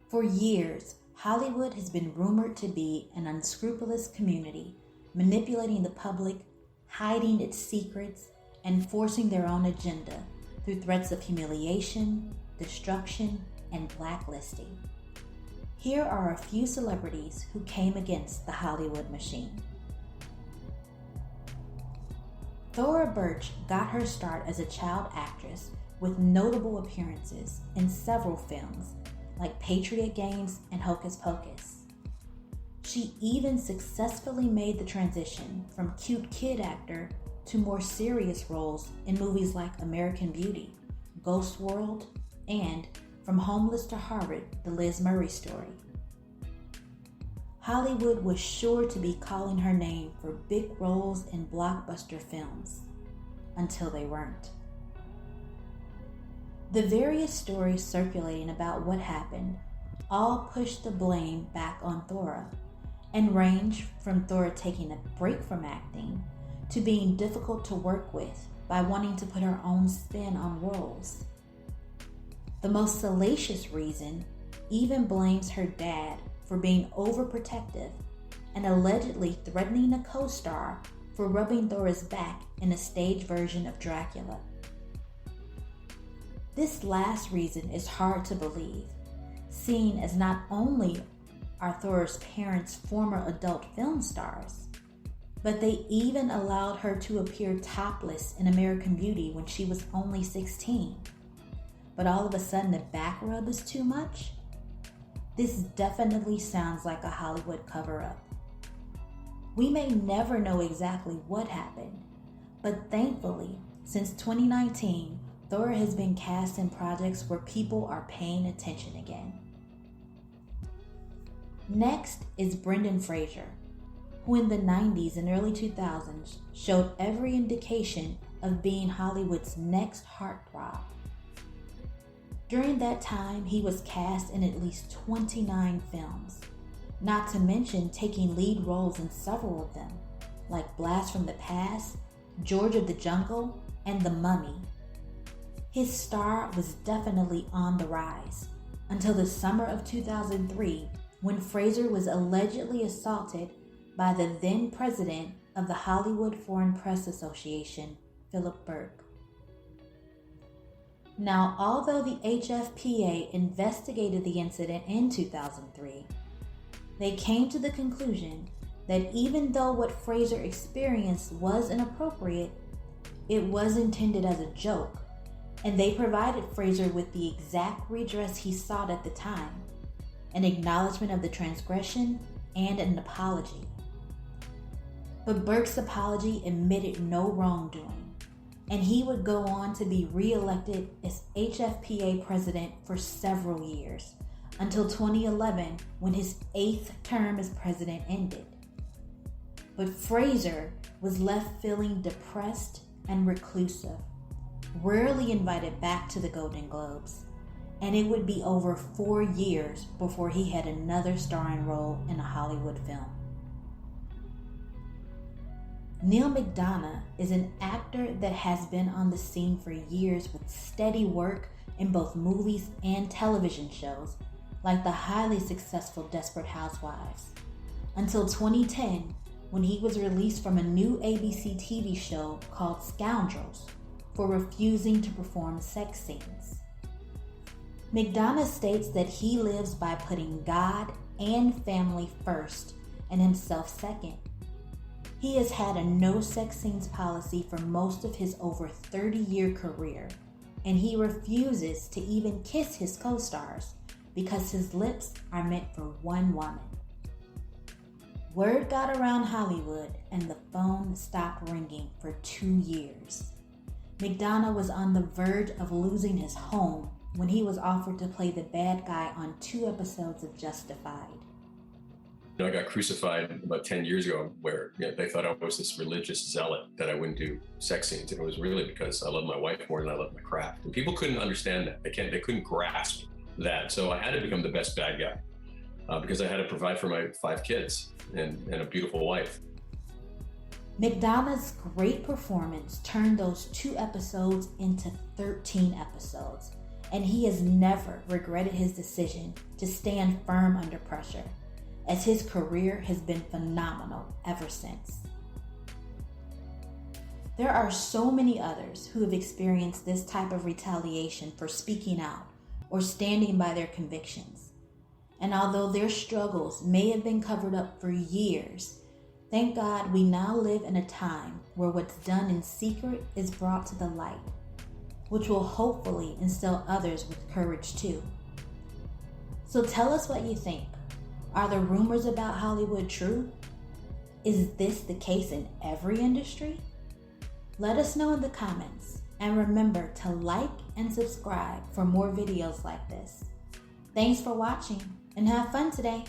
For years, Hollywood has been rumored to be an unscrupulous community, manipulating the public, hiding its secrets, and forcing their own agenda through threats of humiliation, destruction, and blacklisting. Here are a few celebrities who came against the Hollywood machine. Thora Birch got her start as a child actress with notable appearances in several films like Patriot Games and Hocus Pocus. She even successfully made the transition from cute kid actor to more serious roles in movies like American Beauty, Ghost World, and From Homeless to Harvard, the Liz Murray story. Hollywood was sure to be calling her name for big roles in blockbuster films, until they weren't. The various stories circulating about what happened all pushed the blame back on Thora and range from Thora taking a break from acting to being difficult to work with by wanting to put her own spin on roles. The most salacious reason even blames her dad for being overprotective and allegedly threatening a co-star for rubbing Thora's back in a stage version of Dracula. This last reason is hard to believe, seeing as not only are Thora's parents former adult film stars, but they even allowed her to appear topless in American Beauty when she was only 16. But all of a sudden the back rub is too much? This definitely sounds like a Hollywood cover-up. We may never know exactly what happened, but thankfully, since 2019, Thora has been cast in projects where people are paying attention again. Next is Brendan Fraser, who in the 90s and early 2000s showed every indication of being Hollywood's next heartthrob. During that time, he was cast in at least 29 films, not to mention taking lead roles in several of them, like Blast from the Past, George of the Jungle, and The Mummy. His star was definitely on the rise until the summer of 2003, when Fraser was allegedly assaulted by the then president of the Hollywood Foreign Press Association, Philip Burke. Now, although the HFPA investigated the incident in 2003, they came to the conclusion that even though what Fraser experienced was inappropriate, it was intended as a joke, and they provided Fraser with the exact redress he sought at the time, an acknowledgement of the transgression and an apology. But Burke's apology admitted no wrongdoing, and he would go on to be re-elected as HFPA president for several years, until 2011 when his 8th term as president ended. But Fraser was left feeling depressed and reclusive, rarely invited back to the Golden Globes, and it would be over 4 years before he had another starring role in a Hollywood film. Neil McDonough is an actor that has been on the scene for years with steady work in both movies and television shows, like the highly successful Desperate Housewives, until 2010, when he was released from a new ABC TV show called Scoundrels for refusing to perform sex scenes. McDonough states that he lives by putting God and family first and himself second. He has had a no sex scenes policy for most of his over 30-year career, and he refuses to even kiss his co-stars because his lips are meant for one woman. Word got around Hollywood and the phone stopped ringing for 2 years. McDonough was on the verge of losing his home when he was offered to play the bad guy on 2 episodes of Justified. I got crucified about 10 years ago where they thought I was this religious zealot, that I wouldn't do sex scenes. And it was really because I love my wife more than I love my craft. And people couldn't understand that. They couldn't grasp that. So I had to become the best bad guy because I had to provide for my 5 kids and a beautiful wife. McDonough's great performance turned those 2 episodes into 13 episodes and he has never regretted his decision to stand firm under pressure, as his career has been phenomenal ever since. There are so many others who have experienced this type of retaliation for speaking out or standing by their convictions. And although their struggles may have been covered up for years, thank God we now live in a time where what's done in secret is brought to the light, which will hopefully instill others with courage too. So tell us what you think. Are the rumors about Hollywood true? Is this the case in every industry? Let us know in the comments, and remember to like and subscribe for more videos like this. Thanks for watching, and have fun today.